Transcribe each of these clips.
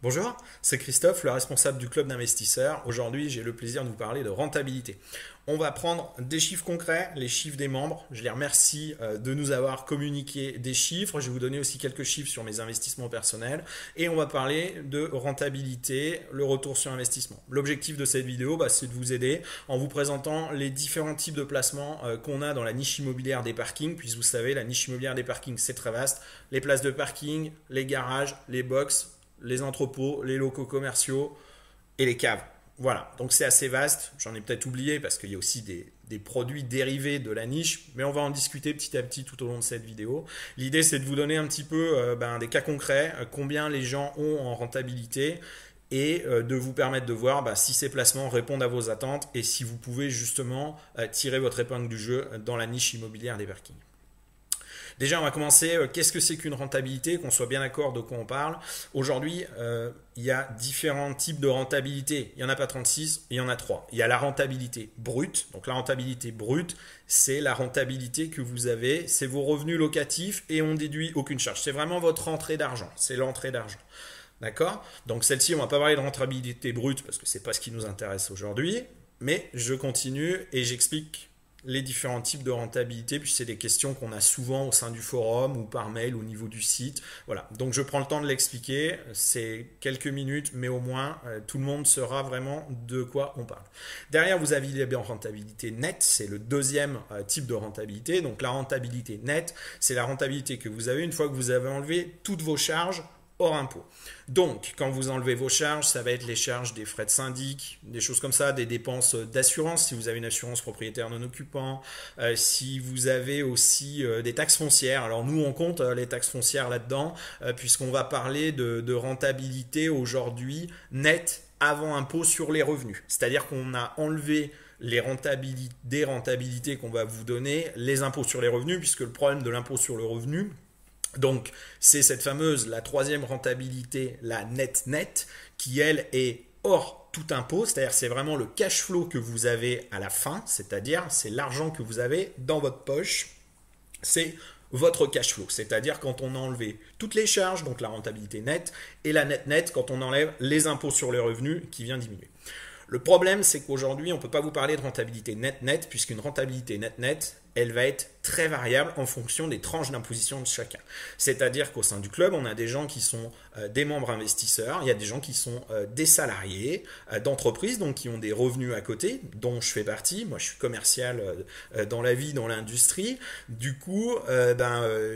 Bonjour, c'est Christophe, le responsable du club d'investisseurs. Aujourd'hui, j'ai le plaisir de vous parler de rentabilité. On va prendre des chiffres concrets, les chiffres des membres. Je les remercie de nous avoir communiqué des chiffres. Je vais vous donner aussi quelques chiffres sur mes investissements personnels. Et on va parler de rentabilité, le retour sur investissement. L'objectif de cette vidéo, c'est de vous aider en vous présentant les différents types de placements qu'on a dans la niche immobilière des parkings. Puisque vous savez, la niche immobilière des parkings, c'est très vaste. Les places de parking, les garages, les box, les entrepôts, les locaux commerciaux et les caves. Voilà, donc c'est assez vaste. J'en ai peut-être oublié parce qu'il y a aussi des produits dérivés de la niche, mais on va en discuter petit à petit tout au long de cette vidéo. L'idée, c'est de vous donner un petit peu des cas concrets, combien les gens ont en rentabilité et de vous permettre de voir si ces placements répondent à vos attentes et si vous pouvez justement tirer votre épingle du jeu dans la niche immobilière des parkings. Déjà, on va commencer. Qu'est-ce que c'est qu'une rentabilité? Qu'on soit bien d'accord de quoi on parle. Aujourd'hui, il y a différents types de rentabilité. Il n'y en a pas 36, il y en a 3. Il y a la rentabilité brute. Donc la rentabilité brute, c'est la rentabilité que vous avez. C'est vos revenus locatifs et on déduit aucune charge. C'est vraiment votre rentrée d'argent. C'est l'entrée d'argent. D'accord? Donc celle-ci, on ne va pas parler de rentabilité brute parce que ce n'est pas ce qui nous intéresse aujourd'hui. Mais je continue et j'explique les différents types de rentabilité, puis c'est des questions qu'on a souvent au sein du forum ou par mail au niveau du site. Voilà, donc je prends le temps de l'expliquer, c'est quelques minutes, mais au moins tout le monde saura vraiment de quoi on parle. Derrière, vous avez la rentabilité nette, c'est le deuxième type de rentabilité. Donc la rentabilité nette, c'est la rentabilité que vous avez une fois que vous avez enlevé toutes vos charges hors impôt. Donc, quand vous enlevez vos charges, ça va être les charges des frais de syndic, des choses comme ça, des dépenses d'assurance, si vous avez une assurance propriétaire non occupant, si vous avez aussi des taxes foncières. Alors nous, on compte les taxes foncières là-dedans, puisqu'on va parler de rentabilité aujourd'hui nette avant impôt sur les revenus. C'est-à-dire qu'on a enlevé des rentabilités qu'on va vous donner, les impôts sur les revenus, puisque le problème de l'impôt sur le revenu, donc, c'est cette fameuse, la troisième rentabilité, la net, qui elle est hors tout impôt, c'est-à-dire c'est vraiment le cash flow que vous avez à la fin, c'est-à-dire c'est l'argent que vous avez dans votre poche, c'est votre cash flow, c'est-à-dire quand on a enlevé toutes les charges, donc la rentabilité nette, et la net quand on enlève les impôts sur les revenus qui vient diminuer. Le problème, c'est qu'aujourd'hui, on ne peut pas vous parler de rentabilité net, puisqu'une rentabilité net, elle va être très variable en fonction des tranches d'imposition de chacun. C'est-à-dire qu'au sein du club, on a des gens qui sont des membres investisseurs, il y a des gens qui sont des salariés d'entreprises, donc qui ont des revenus à côté, dont je fais partie. Moi, je suis commercial dans la vie, dans l'industrie. Du coup,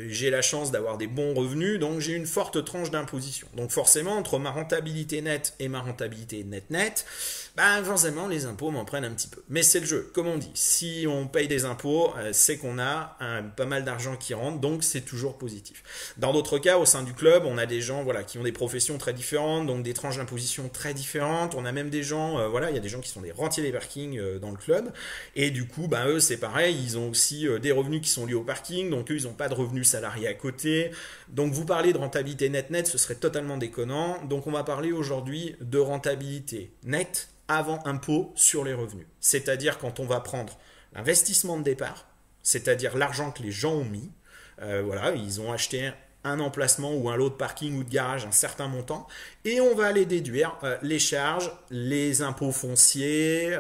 j'ai la chance d'avoir des bons revenus, donc j'ai une forte tranche d'imposition. Donc forcément, entre ma rentabilité nette et ma rentabilité net, forcément, les impôts m'en prennent un petit peu. Mais c'est le jeu, comme on dit. Si on paye des impôts, c'est qu'on a pas mal d'argent qui rentre, donc c'est toujours positif. Dans d'autres cas, au sein du club, on a des gens qui ont des professions très différentes, donc des tranches d'imposition très différentes. On a même des gens, il y a des gens qui sont des rentiers des parkings dans le club. Et du coup, eux, c'est pareil, ils ont aussi des revenus qui sont liés au parking, donc eux, ils n'ont pas de revenus salariés à côté. Donc vous parlez de rentabilité net, ce serait totalement déconnant. Donc on va parler aujourd'hui de rentabilité nette avant impôt sur les revenus. C'est-à-dire quand on va prendre l'investissement de départ, c'est-à-dire l'argent que les gens ont mis, ils ont acheté un emplacement ou un lot de parking ou de garage, un certain montant, et on va aller déduire les charges, les impôts fonciers,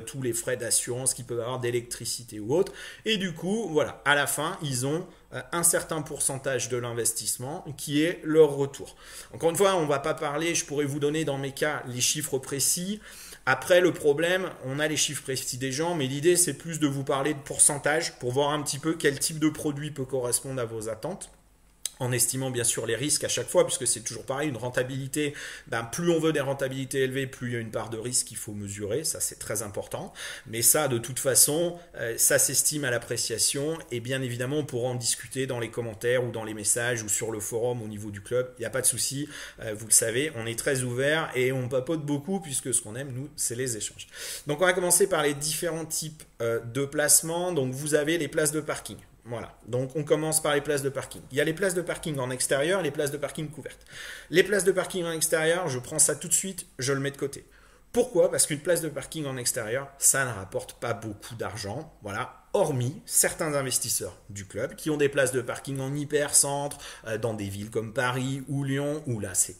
tous les frais d'assurance qu'ils peuvent avoir, d'électricité ou autre, et du coup, à la fin, ils ont un certain pourcentage de l'investissement qui est leur retour. Encore une fois, on ne va pas parler, je pourrais vous donner dans mes cas les chiffres précis. Après, le problème, on a les chiffres précis des gens, mais l'idée, c'est plus de vous parler de pourcentage pour voir un petit peu quel type de produit peut correspondre à vos attentes, en estimant bien sûr les risques à chaque fois, puisque c'est toujours pareil, une rentabilité, plus on veut des rentabilités élevées, plus il y a une part de risque qu'il faut mesurer, ça c'est très important, mais ça de toute façon, ça s'estime à l'appréciation, et bien évidemment on pourra en discuter dans les commentaires ou dans les messages ou sur le forum au niveau du club, il n'y a pas de souci, vous le savez, on est très ouvert et on papote beaucoup, puisque ce qu'on aime nous, c'est les échanges. Donc on va commencer par les différents types de placements. Donc vous avez les places de parking. Voilà, donc on commence par les places de parking. Il y a les places de parking en extérieur et les places de parking couvertes. Les places de parking en extérieur, je prends ça tout de suite, je le mets de côté. Pourquoi? Parce qu'une place de parking en extérieur, ça ne rapporte pas beaucoup d'argent, hormis certains investisseurs du club qui ont des places de parking en hypercentre, dans des villes comme Paris ou Lyon, où là c'est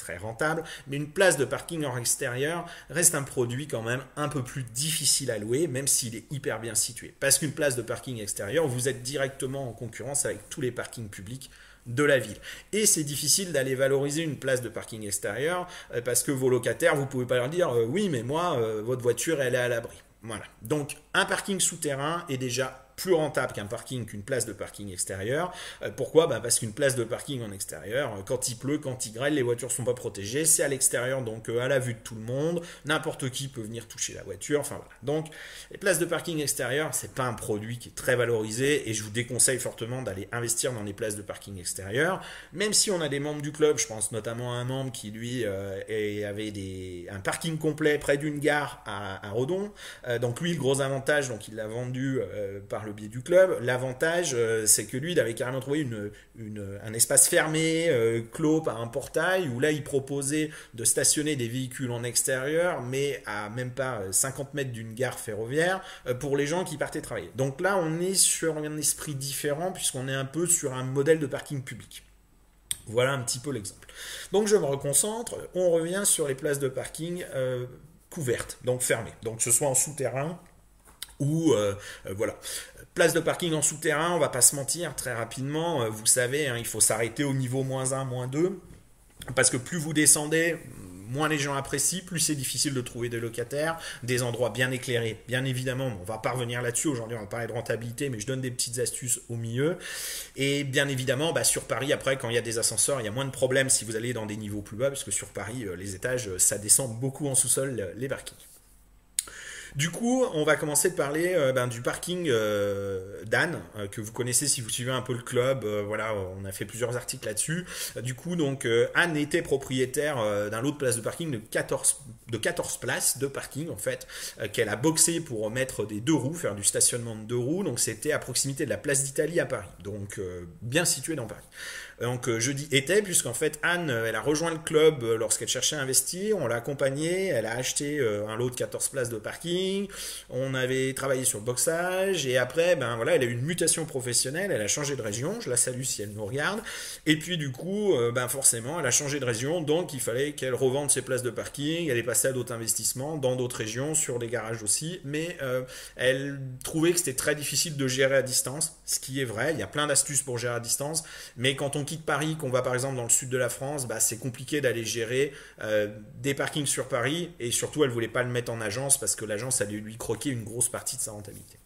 très rentable, mais une place de parking en extérieur reste un produit quand même un peu plus difficile à louer, même s'il est hyper bien situé. Parce qu'une place de parking extérieur, vous êtes directement en concurrence avec tous les parkings publics de la ville. Et c'est difficile d'aller valoriser une place de parking extérieur parce que vos locataires, vous pouvez pas leur dire oui, mais moi, votre voiture, elle est à l'abri. Voilà. Donc, un parking souterrain est déjà plus rentable qu'une place de parking extérieur. Pourquoi? Parce qu'une place de parking en extérieur, quand il pleut, quand il grêle, les voitures ne sont pas protégées, c'est à l'extérieur, donc à la vue de tout le monde, n'importe qui peut venir toucher la voiture, enfin voilà. Donc les places de parking extérieur, c'est pas un produit qui est très valorisé et je vous déconseille fortement d'aller investir dans des places de parking extérieur, même si on a des membres du club, je pense notamment à un membre qui lui avait un parking complet près d'une gare à Redon, donc lui le gros avantage, donc il l'a vendu par le biais du club. L'avantage, c'est que lui, il avait carrément trouvé un espace fermé, clos par un portail, où là, il proposait de stationner des véhicules en extérieur, mais à même pas 50 mètres d'une gare ferroviaire, pour les gens qui partaient travailler. Donc là, on est sur un esprit différent, puisqu'on est un peu sur un modèle de parking public. Voilà un petit peu l'exemple. Donc je me reconcentre, on revient sur les places de parking couvertes, donc fermées. Donc que ce soit en souterrain, ou voilà. Place de parking en souterrain, on va pas se mentir, très rapidement, vous savez, hein, il faut s'arrêter au niveau -1, -2, parce que plus vous descendez, moins les gens apprécient, plus c'est difficile de trouver des locataires, des endroits bien éclairés. Bien évidemment, on va pas revenir là-dessus, aujourd'hui on va parler de rentabilité, mais je donne des petites astuces au milieu. Et bien évidemment, sur Paris, après, quand il y a des ascenseurs, il y a moins de problèmes si vous allez dans des niveaux plus bas, parce que sur Paris, les étages, ça descend beaucoup en sous-sol, les parkings. Du coup, on va commencer de parler du parking d'Anne, que vous connaissez si vous suivez un peu le club. Voilà, on a fait plusieurs articles là-dessus. Du coup, donc, Anne était propriétaire d'un lot de places de parking de 14 places de parking, en fait, qu'elle a boxé pour mettre des 2 roues, faire du stationnement de 2 roues. Donc, c'était à proximité de la place d'Italie à Paris. Donc, bien situé dans Paris. Donc je dis était, puisqu'en fait Anne, elle a rejoint le club lorsqu'elle cherchait à investir, on l'a accompagnée, elle a acheté un lot de 14 places de parking, on avait travaillé sur le boxage, et après, voilà, elle a eu une mutation professionnelle, elle a changé de région, je la salue si elle nous regarde, et puis du coup, forcément, elle a changé de région, donc il fallait qu'elle revende ses places de parking, elle est passée à d'autres investissements, dans d'autres régions, sur des garages aussi, mais elle trouvait que c'était très difficile de gérer à distance, ce qui est vrai, il y a plein d'astuces pour gérer à distance, mais quand on quitte Paris, qu'on va par exemple dans le sud de la France, c'est compliqué d'aller gérer des parkings sur Paris, et surtout elle voulait pas le mettre en agence parce que l'agence allait lui croquer une grosse partie de sa rentabilité.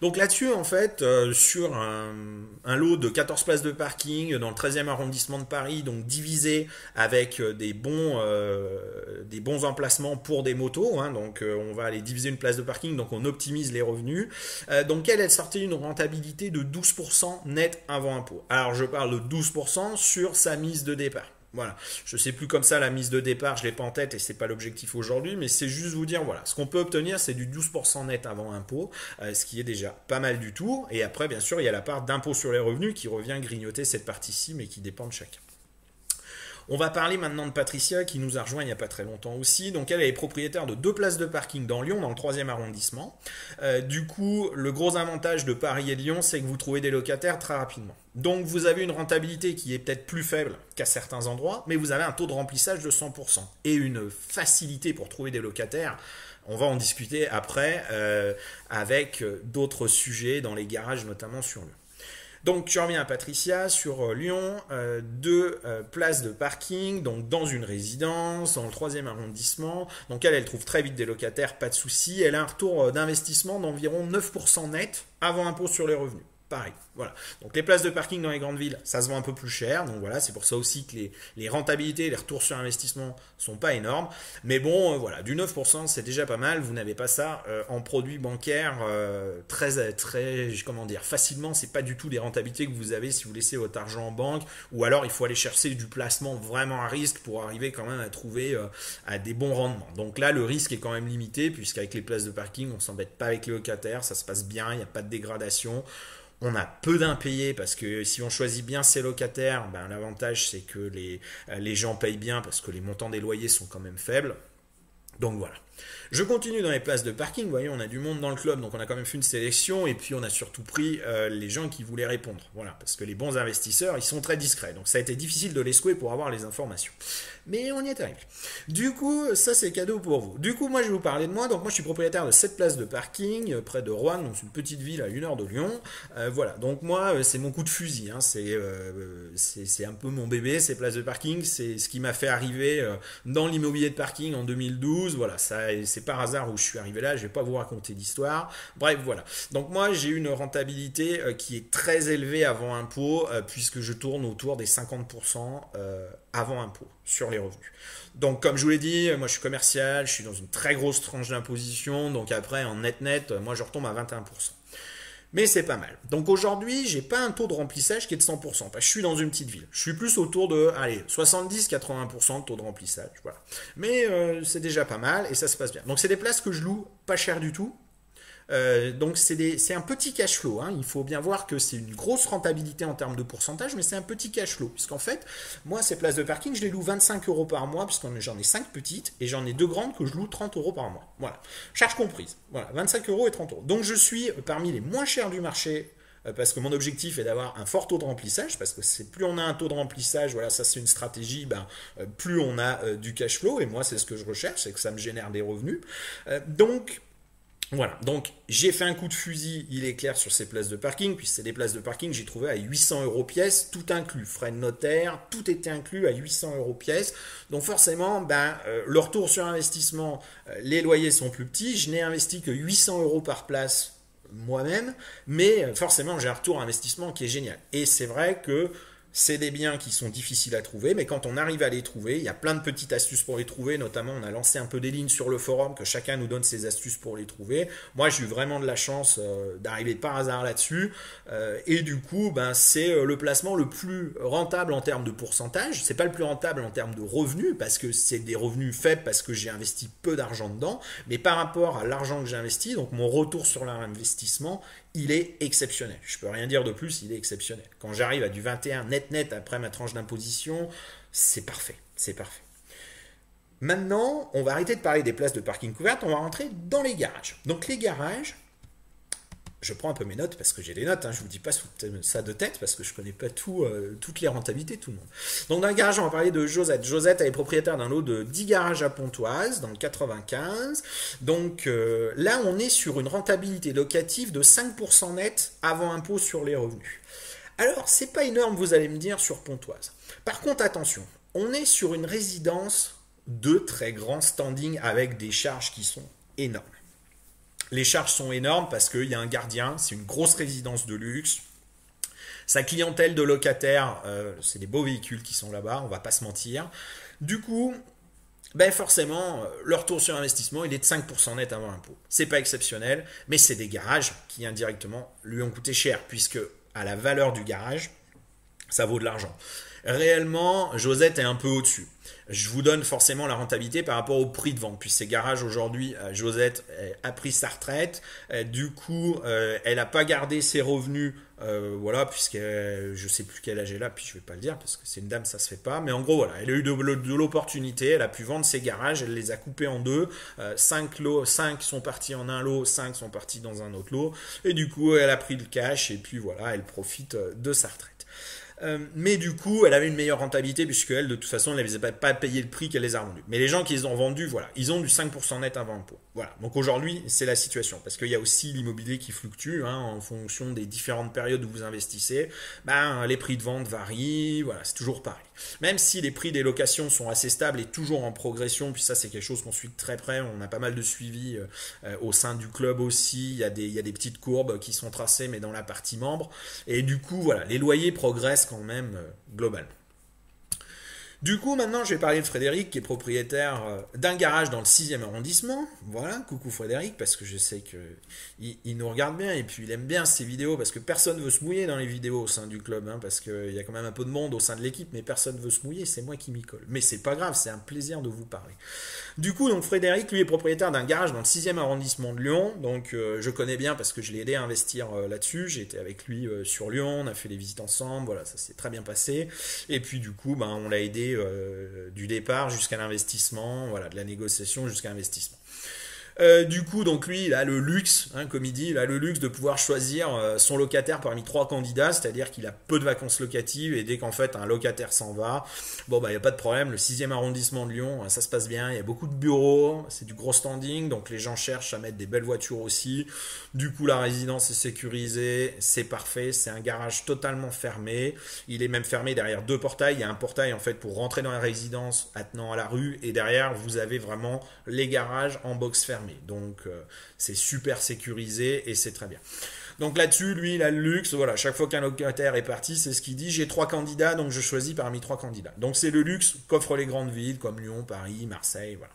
Donc là-dessus, en fait, sur un lot de 14 places de parking dans le 13e arrondissement de Paris, donc divisé avec des bons emplacements pour des motos, hein, donc on va aller diviser une place de parking, donc on optimise les revenus. Donc elle sortait une rentabilité de 12% net avant impôt. Alors je parle de 12% sur sa mise de départ. Voilà, je sais plus comme ça la mise de départ, je l'ai pas en tête et c'est pas l'objectif aujourd'hui, mais c'est juste vous dire voilà, ce qu'on peut obtenir c'est du 12% net avant impôt, ce qui est déjà pas mal du tout. Et après bien sûr il y a la part d'impôt sur les revenus qui revient grignoter cette partie-ci, mais qui dépend de chacun. On va parler maintenant de Patricia qui nous a rejoint il n'y a pas très longtemps aussi. Donc elle est propriétaire de 2 places de parking dans Lyon, dans le 3e arrondissement. Du coup, le gros avantage de Paris et de Lyon, c'est que vous trouvez des locataires très rapidement. Donc vous avez une rentabilité qui est peut-être plus faible qu'à certains endroits, mais vous avez un taux de remplissage de 100% et une facilité pour trouver des locataires. On va en discuter après avec d'autres sujets dans les garages, notamment sur Lyon. Donc je reviens à Patricia sur Lyon, 2 places de parking, donc dans une résidence, dans le 3e arrondissement. Donc elle trouve très vite des locataires, pas de souci. Elle a un retour d'investissement d'environ 9% net avant impôt sur les revenus. Pareil, voilà. Donc les places de parking dans les grandes villes, ça se vend un peu plus cher. Donc voilà, c'est pour ça aussi que les rentabilités, les retours sur investissement sont pas énormes. Mais bon, voilà, du 9%, c'est déjà pas mal. Vous n'avez pas ça en produits bancaires très, comment dire, facilement. C'est pas du tout des rentabilités que vous avez si vous laissez votre argent en banque. Ou alors, il faut aller chercher du placement vraiment à risque pour arriver quand même à trouver à des bons rendements. Donc là, le risque est quand même limité puisqu'avec les places de parking, on s'embête pas avec les locataires. Ça se passe bien, il n'y a pas de dégradation. On a peu d'impayés parce que si on choisit bien ses locataires, l'avantage c'est que les gens payent bien parce que les montants des loyers sont quand même faibles. Donc voilà. Je continue dans les places de parking. Vous voyez, on a du monde dans le club, donc on a quand même fait une sélection. Et puis on a surtout pris les gens qui voulaient répondre. Voilà, parce que les bons investisseurs, ils sont très discrets. Donc ça a été difficile de les secouer pour avoir les informations. Mais on y est arrivé. Du coup, ça c'est cadeau pour vous. Du coup, moi je vais vous parler de moi. Donc moi je suis propriétaire de 7 places de parking près de Roanne, donc une petite ville à 1 heure de Lyon. Voilà, donc moi c'est mon coup de fusil. Hein. C'est un peu mon bébé, ces places de parking. C'est ce qui m'a fait arriver dans l'immobilier de parking en 2012. Voilà, c'est par hasard où je suis arrivé là. Je vais pas vous raconter d'histoire. Bref, voilà. Donc moi j'ai une rentabilité qui est très élevée avant impôt puisque je tourne autour des 50% avant impôt sur les revenus. Donc comme je vous l'ai dit, moi je suis commercial, je suis dans une très grosse tranche d'imposition, donc après en net, moi je retombe à 21%. Mais c'est pas mal. Donc aujourd'hui, j'ai pas un taux de remplissage qui est de 100%, parce que je suis dans une petite ville. Je suis plus autour de, allez, 70-80% de taux de remplissage, voilà. Mais c'est déjà pas mal et ça se passe bien. Donc c'est des places que je loue pas cher du tout. Donc c'est un petit cash flow. Hein. Il faut bien voir que c'est une grosse rentabilité en termes de pourcentage, mais c'est un petit cash flow. Puisqu'en fait, moi, ces places de parking, je les loue 25 euros par mois, puisque j'en ai 5 petites, et j'en ai 2 grandes que je loue 30 euros par mois. Voilà. Charge comprise. Voilà, 25 euros et 30 euros. Donc je suis parmi les moins chers du marché parce que mon objectif est d'avoir un fort taux de remplissage, parce que c'est plus on a un taux de remplissage, voilà, ça c'est une stratégie, plus on a du cash flow, et moi c'est ce que je recherche, c'est que ça me génère des revenus. Donc voilà, donc j'ai fait un coup de fusil, il est clair, sur ces places de parking, puis c'est des places de parking que j'ai trouvé à 800 euros pièce, tout inclus, frais de notaire, tout était inclus à 800 euros pièce. Donc forcément, le retour sur investissement, les loyers sont plus petits, je n'ai investi que 800 euros par place moi-même, mais forcément j'ai un retour investissement qui est génial. Et c'est vrai que c'est des biens qui sont difficiles à trouver, mais quand on arrive à les trouver, il y a plein de petites astuces pour les trouver, notamment on a lancé un peu des lignes sur le forum, que chacun nous donne ses astuces pour les trouver. Moi j'ai eu vraiment de la chance d'arriver par hasard là-dessus, et du coup c'est le placement le plus rentable en termes de pourcentage. C'est pas le plus rentable en termes de revenus, parce que c'est des revenus faibles, parce que j'ai investi peu d'argent dedans, mais par rapport à l'argent que j'ai investi, donc mon retour sur l'investissement, il est exceptionnel. Je peux rien dire de plus, il est exceptionnel. Quand j'arrive à du 21 net après ma tranche d'imposition, c'est parfait, c'est parfait. Maintenant, on va arrêter de parler des places de parking couvertes, on va rentrer dans les garages. Donc les garages, je prends un peu mes notes parce que j'ai des notes, hein, je ne vous dis pas ça de tête parce que je ne connais pas toutes les rentabilités de tout le monde. Donc dans le garage, on va parler de Josette. Josette, elle est propriétaire d'un lot de 10 garages à Pontoise dans le 95. Donc là, on est sur une rentabilité locative de 5% net avant impôt sur les revenus. Alors, c'est pas énorme, vous allez me dire, sur Pontoise. Par contre, attention, on est sur une résidence de très grand standing avec des charges qui sont énormes. Les charges sont énormes parce qu'il y a un gardien, c'est une grosse résidence de luxe. Sa clientèle de locataires, c'est des beaux véhicules qui sont là-bas, on va pas se mentir. Du coup, forcément, le retour sur investissement, il est de 5% net avant impôt. C'est pas exceptionnel, mais c'est des garages qui indirectement lui ont coûté cher, puisque à la valeur du garage, ça vaut de l'argent. Réellement, Josette est un peu au-dessus. Je vous donne forcément la rentabilité par rapport au prix de vente. Puis ces garages aujourd'hui, Josette a pris sa retraite. Du coup, elle n'a pas gardé ses revenus. Voilà, puisque je sais plus quel âge elle a, puis je vais pas le dire parce que c'est une dame, ça se fait pas. Mais en gros, voilà, elle a eu de l'opportunité. Elle a pu vendre ses garages. Elle les a coupés en deux. 5 sont partis en un lot, 5 sont partis dans un autre lot. Et du coup, elle a pris le cash et puis voilà, elle profite de sa retraite. Mais du coup, elle avait une meilleure rentabilité puisque elle, de toute façon, elle ne les avait pas payé le prix qu'elle les a vendus. Mais les gens qui les ont vendus, voilà, ils ont du 5% net avant impôt. Voilà. Donc aujourd'hui, c'est la situation parce qu'il y a aussi l'immobilier qui fluctue en fonction des différentes périodes où vous investissez. Les prix de vente varient. Voilà, c'est toujours pareil. Même si les prix des locations sont assez stables et toujours en progression, puis ça c'est quelque chose qu'on suit de très près, on a pas mal de suivi au sein du club aussi, il y a des petites courbes qui sont tracées mais dans la partie membre, et du coup voilà, les loyers progressent quand même globalement. Du coup, maintenant, je vais parler de Frédéric, qui est propriétaire d'un garage dans le 6e arrondissement. Voilà, coucou Frédéric, parce que je sais qu'il nous regarde bien et puis il aime bien ces vidéos, parce que personne ne veut se mouiller dans les vidéos au sein du club, parce qu'il y a quand même un peu de monde au sein de l'équipe, mais personne ne veut se mouiller, c'est moi qui m'y colle. Mais c'est pas grave, c'est un plaisir de vous parler. Du coup, donc Frédéric, lui, est propriétaire d'un garage dans le 6e arrondissement de Lyon, donc je connais bien parce que je l'ai aidé à investir là-dessus. J'ai été avec lui sur Lyon, on a fait des visites ensemble, voilà, ça s'est très bien passé. Et puis du coup, on l'a aidé du départ jusqu'à l'investissement, voilà, de la négociation jusqu'à l'investissement. Du coup, donc lui, il a le luxe, hein, comme il dit, il a le luxe de pouvoir choisir son locataire parmi 3 candidats, c'est-à-dire qu'il a peu de vacances locatives et dès qu'en fait un locataire s'en va, bon bah il n'y a pas de problème, le 6e arrondissement de Lyon, ça se passe bien, il y a beaucoup de bureaux, c'est du gros standing, donc les gens cherchent à mettre des belles voitures aussi. Du coup, la résidence est sécurisée, c'est parfait, c'est un garage totalement fermé, il est même fermé derrière 2 portails, il y a un portail en fait pour rentrer dans la résidence attenant à la rue et derrière vous avez vraiment les garages en box fermé. Donc c'est super sécurisé et c'est très bien. Donc là-dessus, lui, il a le luxe. Voilà, chaque fois qu'un locataire est parti, c'est ce qu'il dit. J'ai 3 candidats, donc je choisis parmi 3 candidats. Donc c'est le luxe qu'offrent les grandes villes comme Lyon, Paris, Marseille. Voilà.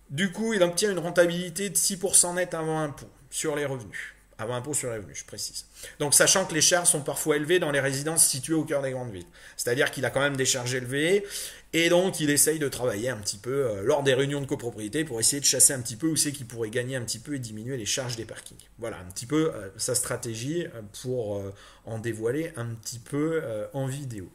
Du coup, il obtient une rentabilité de 6% net avant impôt sur les revenus. Avant impôt sur les revenus, je précise. Donc, sachant que les charges sont parfois élevées dans les résidences situées au cœur des grandes villes. C'est-à-dire qu'il a quand même des charges élevées et donc il essaye de travailler un petit peu lors des réunions de copropriété pour essayer de chasser un petit peu où c'est qu'il pourrait gagner un petit peu et diminuer les charges des parkings. Voilà, un petit peu sa stratégie pour en dévoiler un petit peu en vidéo.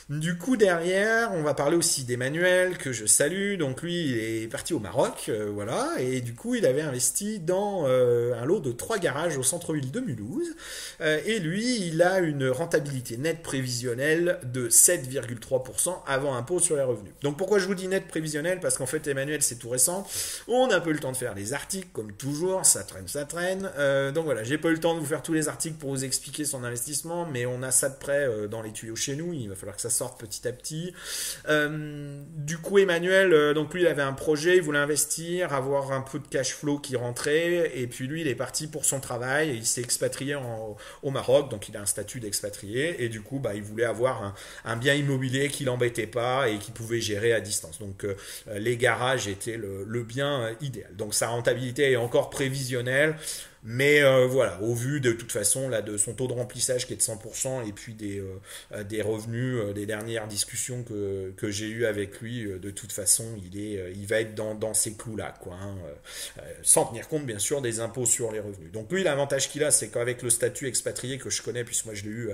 Du coup, derrière, on va parler aussi d'Emmanuel, que je salue. Donc lui, il est parti au Maroc, voilà, et du coup, il avait investi dans un lot de 3 garages au centre-ville de Mulhouse. Et lui, il a une rentabilité nette prévisionnelle de 7,3% avant impôt sur les revenus. Donc pourquoi je vous dis net prévisionnel? Parce qu'en fait, Emmanuel, c'est tout récent. On n'a pas eu le temps de faire les articles, comme toujours, ça traîne, ça traîne. Donc voilà, j'ai pas eu le temps de vous faire tous les articles pour vous expliquer son investissement, mais on a ça de près dans les tuyaux chez nous. Il va falloir que ça sorte petit à petit. Du coup, Emmanuel, donc lui, il avait un projet, il voulait investir, avoir un peu de cash flow qui rentrait, et puis lui, il est parti pour son travail, et il s'est expatrié au Maroc, donc il a un statut d'expatrié, et du coup, bah, il voulait avoir un bien immobilier qui l'embêtait pas et qui pouvait gérer à distance. Donc les garages étaient le bien idéal. Donc sa rentabilité est encore prévisionnelle. Mais voilà, au vu de toute façon là, de son taux de remplissage qui est de 100% et puis des revenus des dernières discussions que j'ai eues avec lui, de toute façon il va être dans ces clous-là, quoi, hein, sans tenir compte bien sûr des impôts sur les revenus. Donc lui, l'avantage qu'il a, c'est qu'avec le statut expatrié que je connais, puisque moi je l'ai eu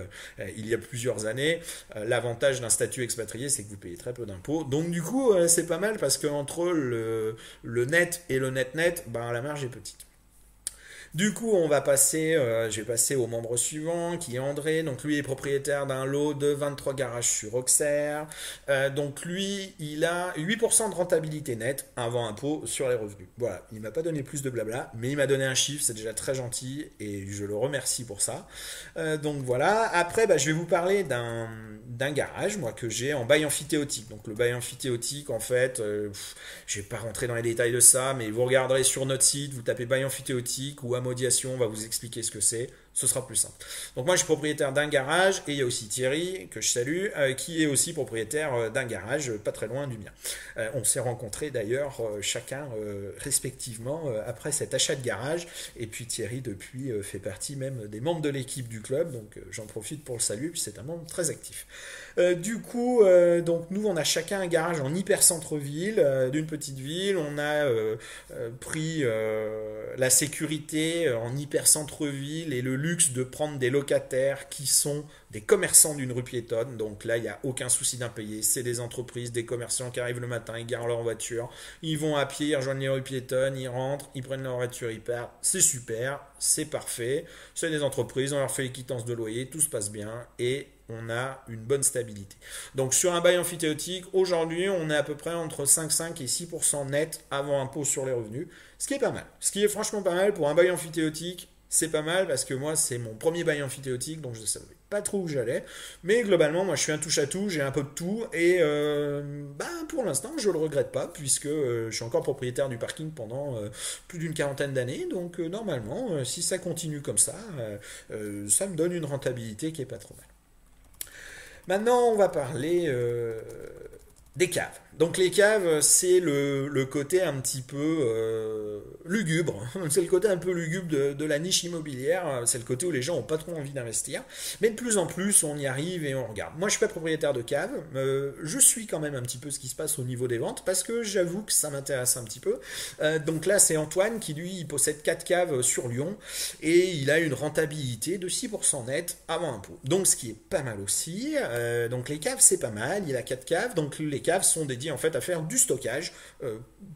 il y a plusieurs années, l'avantage d'un statut expatrié, c'est que vous payez très peu d'impôts. Donc du coup, c'est pas mal parce qu'entre le net et le net, ben, la marge est petite. Du coup, je vais passer au membre suivant, qui est André. Donc lui est propriétaire d'un lot de 23 garages sur Auxerre. Donc lui, il a 8% de rentabilité nette avant impôt sur les revenus. Voilà, il m'a pas donné plus de blabla, mais il m'a donné un chiffre, c'est déjà très gentil et je le remercie pour ça. Donc voilà, après bah, je vais vous parler d'un garage, moi, que j'ai en bail amphithéotique. Donc le bail amphithéotique, en fait, je vais pas rentrer dans les détails de ça, mais vous regarderez sur notre site, vous tapez bail amphithéotique ou Modiation, on va vous expliquer ce que c'est, ce sera plus simple. Donc moi je suis propriétaire d'un garage et il y a aussi Thierry, que je salue, qui est aussi propriétaire d'un garage pas très loin du mien. On s'est rencontrés d'ailleurs chacun respectivement après cet achat de garage, et puis Thierry depuis fait partie même des membres de l'équipe du club, donc j'en profite pour le saluer, puis c'est un membre très actif. Du coup, donc nous on a chacun un garage en hyper centre-ville d'une petite ville, on a pris la sécurité en hyper centre-ville et le luxe de prendre des locataires qui sont des commerçants d'une rue piétonne. Donc là, il n'y a aucun souci d'impayé. C'est des entreprises, des commerçants qui arrivent le matin, ils garent leur voiture, ils vont à pied, ils rejoignent les rues piétonnes, ils rentrent, ils prennent leur voiture, ils partent. C'est super, c'est parfait. C'est des entreprises, on leur fait les quittances de loyer, tout se passe bien et on a une bonne stabilité. Donc sur un bail amphithéotique, aujourd'hui, on est à peu près entre 5,5 et 6% net avant impôt sur les revenus, ce qui est pas mal. Ce qui est franchement pas mal pour un bail amphithéotique. C'est pas mal parce que moi, c'est mon premier bail amphithéotique, donc je ne savais pas trop où j'allais. Mais globalement, moi, je suis un touche-à-tout, j'ai un peu de tout. Et pour l'instant, je ne le regrette pas puisque je suis encore propriétaire du parking pendant plus d'une quarantaine d'années. Donc normalement, si ça continue comme ça me donne une rentabilité qui est pas trop mal. Maintenant, on va parler des caves. Donc les caves, c'est le côté un petit peu lugubre. C'est le côté un peu lugubre de la niche immobilière. C'est le côté où les gens n'ont pas trop envie d'investir. Mais de plus en plus, on y arrive et on regarde. Moi, je suis pas propriétaire de cave. Je suis quand même un petit peu ce qui se passe au niveau des ventes parce que j'avoue que ça m'intéresse un petit peu. Donc là, c'est Antoine qui, lui, il possède 4 caves sur Lyon et il a une rentabilité de 6% net avant impôt. Donc ce qui est pas mal aussi. Donc les caves, c'est pas mal. Il a 4 caves. Donc les caves sont dédiées en fait à faire du stockage.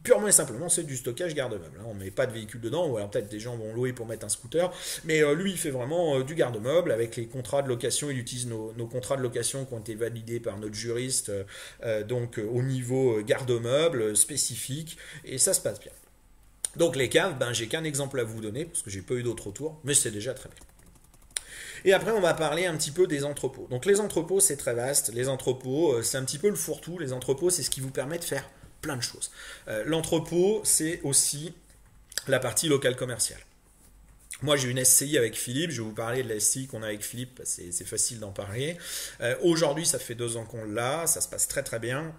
Purement et simplement, c'est du stockage garde-meuble. On ne met pas de véhicule dedans, ou alors peut-être des gens vont louer pour mettre un scooter. Mais lui, il fait vraiment du garde-meuble avec les contrats de location. Il utilise nos contrats de location qui ont été validés par notre juriste, donc au niveau garde-meuble spécifique. Et ça se passe bien. Donc les caves, j'ai qu'un exemple à vous donner, parce que j'ai pas eu d'autres retours, mais c'est déjà très bien. Et après, on va parler un petit peu des entrepôts. Donc les entrepôts, c'est très vaste. Les entrepôts, c'est un petit peu le fourre-tout. Les entrepôts, c'est ce qui vous permet de faire plein de choses. L'entrepôt, c'est aussi la partie locale commerciale. Moi, j'ai une SCI avec Philippe. Je vais vous parler de la SCI qu'on a avec Philippe. C'est facile d'en parler. Aujourd'hui, ça fait 2 ans qu'on l'a. Ça se passe très très bien.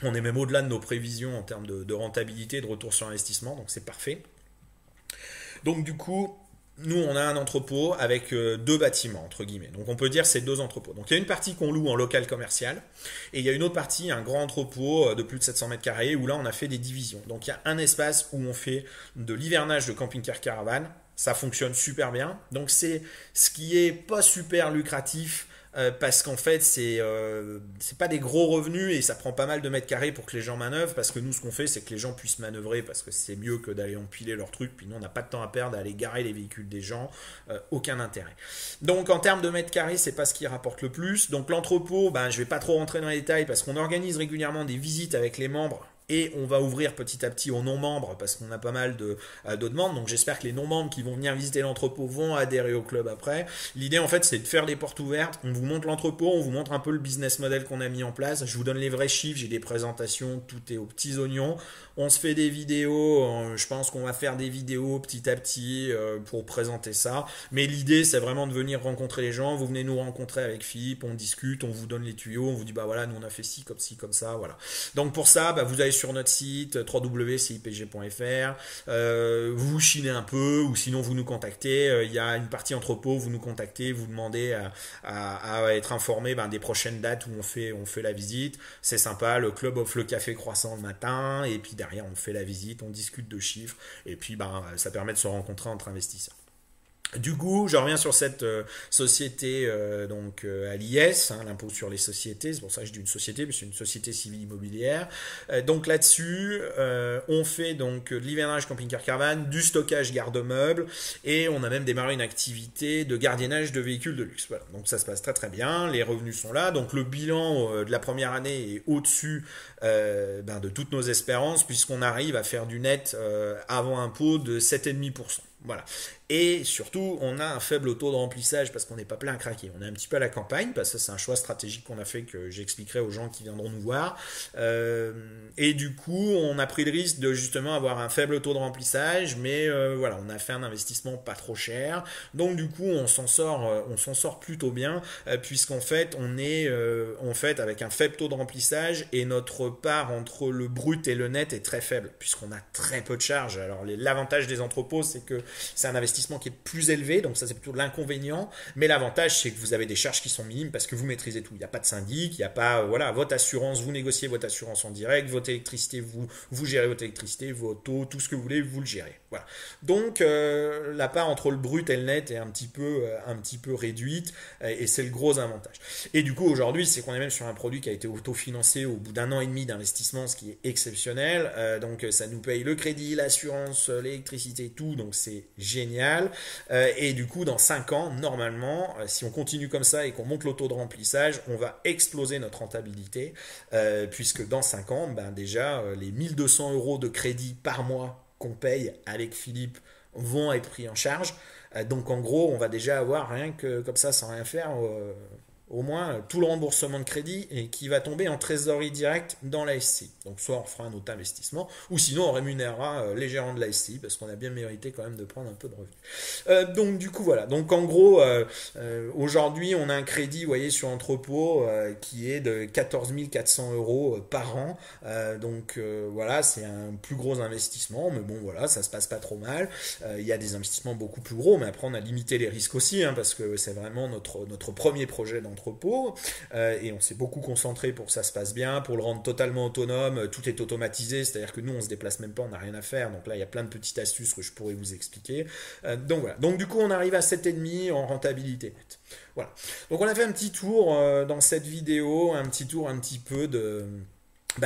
On est même au-delà de nos prévisions en termes de rentabilité, de retour sur investissement. Donc c'est parfait. Donc du coup, nous, on a un entrepôt avec 2 bâtiments, entre guillemets. Donc, on peut dire c'est 2 entrepôts. Donc, il y a une partie qu'on loue en local commercial et il y a une autre partie, un grand entrepôt de plus de 700 mètres carrés où là, on a fait des divisions. Donc, il y a un espace où on fait de l'hivernage de camping-car caravane. Ça fonctionne super bien. Donc, c'est ce qui est pas super lucratif parce qu'en fait, c'est pas des gros revenus et ça prend pas mal de mètres carrés pour que les gens manœuvrent. Parce que nous, ce qu'on fait, c'est que les gens puissent manœuvrer parce que c'est mieux que d'aller empiler leurs trucs. Puis nous, on n'a pas de temps à perdre à aller garer les véhicules des gens. Aucun intérêt. Donc, en termes de mètres carrés, c'est pas ce qui rapporte le plus. Donc, l'entrepôt, je vais pas trop rentrer dans les détails parce qu'on organise régulièrement des visites avec les membres. Et on va ouvrir petit à petit aux non-membres parce qu'on a pas mal de demandes. Donc j'espère que les non-membres qui vont venir visiter l'entrepôt vont adhérer au club après. L'idée en fait c'est de faire des portes ouvertes. On vous montre l'entrepôt, on vous montre un peu le business model qu'on a mis en place. Je vous donne les vrais chiffres, j'ai des présentations, tout est aux petits oignons. On se fait des vidéos, je pense qu'on va faire des vidéos petit à petit pour présenter ça. Mais l'idée c'est vraiment de venir rencontrer les gens. Vous venez nous rencontrer avec Philippe, on discute, on vous donne les tuyaux, on vous dit voilà, nous on a fait ci, comme ça, voilà. Donc pour ça, vous allez sur notre site www.cipg.fr, vous chinez un peu ou sinon vous nous contactez, il y a une partie entrepôt, vous nous contactez, vous demandez à être informé des prochaines dates où on fait la visite. C'est sympa, le club offre le café croissant le matin et puis derrière on fait la visite, on discute de chiffres et puis ça permet de se rencontrer entre investisseurs. Du coup, je reviens sur cette société à l'IS, l'impôt sur les sociétés. C'est pour ça que je dis une société, mais c'est une société civile immobilière. Donc là-dessus, on fait donc de l'hivernage camping-car caravane, du stockage garde-meubles, et on a même démarré une activité de gardiennage de véhicules de luxe. Voilà. Donc ça se passe très très bien, les revenus sont là. Donc le bilan de la première année est au-dessus de toutes nos espérances, puisqu'on arrive à faire du net avant impôt de 7,5%. Voilà. Et surtout, on a un faible taux de remplissage parce qu'on n'est pas plein à craquer. On est un petit peu à la campagne, parce que c'est un choix stratégique qu'on a fait que j'expliquerai aux gens qui viendront nous voir. Et du coup, on a pris le risque de justement avoir un faible taux de remplissage, mais voilà, on a fait un investissement pas trop cher. Donc du coup, on s'en sort plutôt bien, puisqu'en fait, on est avec un faible taux de remplissage et notre part entre le brut et le net est très faible, puisqu'on a très peu de charges. Alors l'avantage des entrepôts, c'est que c'est un investissement qui est plus élevé, donc ça c'est plutôt l'inconvénient, mais l'avantage c'est que vous avez des charges qui sont minimes parce que vous maîtrisez tout. Il n'y a pas de syndic, il n'y a pas, votre assurance, vous négociez votre assurance en direct, votre électricité, vous gérez votre électricité, vos taux, tout ce que vous voulez, vous le gérez. Voilà. Donc la part entre le brut et le net est un petit peu réduite et c'est le gros avantage. Et du coup aujourd'hui c'est qu'on est même sur un produit qui a été autofinancé au bout d'1 an et demi d'investissement, ce qui est exceptionnel. Donc ça nous paye le crédit, l'assurance, l'électricité, tout, donc c'est génial. Et du coup dans 5 ans normalement si on continue comme ça et qu'on monte le taux de remplissage, on va exploser notre rentabilité puisque dans 5 ans déjà les 1200 € de crédit par mois qu'on paye avec Philippe vont être pris en charge. Donc en gros, on va déjà avoir rien que comme ça, sans rien faire, au moins tout le remboursement de crédit et qui va tomber en trésorerie directe dans la SCI. Donc soit on fera un autre investissement, ou sinon on rémunérera les gérants de la SCI parce qu'on a bien mérité quand même de prendre un peu de revenus. Donc du coup voilà, donc en gros aujourd'hui on a un crédit, vous voyez, sur entrepôt qui est de 14 400 euros par an. Voilà, c'est un plus gros investissement, mais bon voilà, ça se passe pas trop mal. Il y a des investissements beaucoup plus gros, mais après on a limité les risques aussi, hein, parce que c'est vraiment notre premier projet d'entrepôt, et on s'est beaucoup concentré pour que ça se passe bien, pour le rendre totalement autonome. Tout est automatisé, c'est-à-dire que nous on se déplace même pas, on n'a rien à faire. Donc là il y a plein de petites astuces que je pourrais vous expliquer. Donc voilà, donc du coup on arrive à 7,5 en rentabilité nette. Voilà, donc on a fait un petit tour dans cette vidéo, un petit tour un petit peu de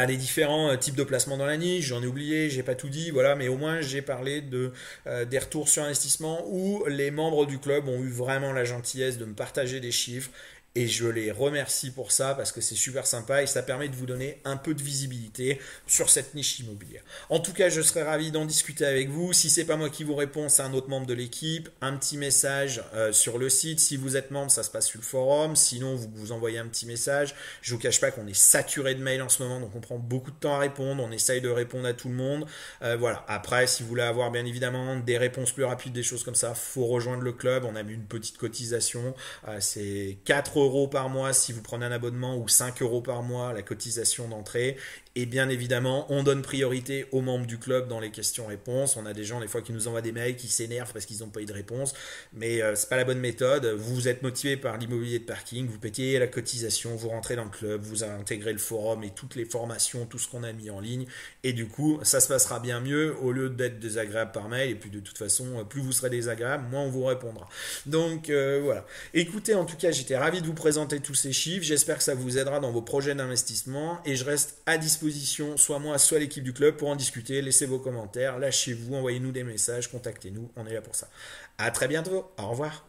les différents types de placements dans la niche. J'en ai oublié, j'ai pas tout dit, voilà, mais au moins j'ai parlé des retours sur investissement où les membres du club ont eu vraiment la gentillesse de me partager des chiffres. Et je les remercie pour ça parce que c'est super sympa et ça permet de vous donner un peu de visibilité sur cette niche immobilière. En tout cas, je serais ravi d'en discuter avec vous. Si c'est pas moi qui vous réponds, c'est un autre membre de l'équipe. Un petit message sur le site. Si vous êtes membre, ça se passe sur le forum. Sinon, vous vous envoyez un petit message. Je vous cache pas qu'on est saturé de mails en ce moment, donc on prend beaucoup de temps à répondre. On essaye de répondre à tout le monde. Voilà. Après, si vous voulez avoir bien évidemment des réponses plus rapides, des choses comme ça, faut rejoindre le club. On a mis une petite cotisation. C'est 4 € par mois si vous prenez un abonnement ou 5 € par mois la cotisation d'entrée. Et bien évidemment, on donne priorité aux membres du club dans les questions-réponses. On a des gens des fois qui nous envoient des mails, qui s'énervent parce qu'ils n'ont pas eu de réponse. Mais c'est pas la bonne méthode. Vous êtes motivé par l'immobilier de parking, vous payez la cotisation, vous rentrez dans le club, vous intégrez le forum et toutes les formations, tout ce qu'on a mis en ligne. Et du coup, ça se passera bien mieux au lieu d'être désagréable par mail. Et puis de toute façon, plus vous serez désagréable, moins on vous répondra. Donc voilà. Écoutez, en tout cas, j'étais ravi de vous présenter tous ces chiffres. J'espère que ça vous aidera dans vos projets d'investissement. Et je reste à disposition, soit moi, soit l'équipe du club, pour en discuter. Laissez vos commentaires, lâchez-vous, envoyez-nous des messages, contactez-nous, on est là pour ça. À très bientôt, au revoir.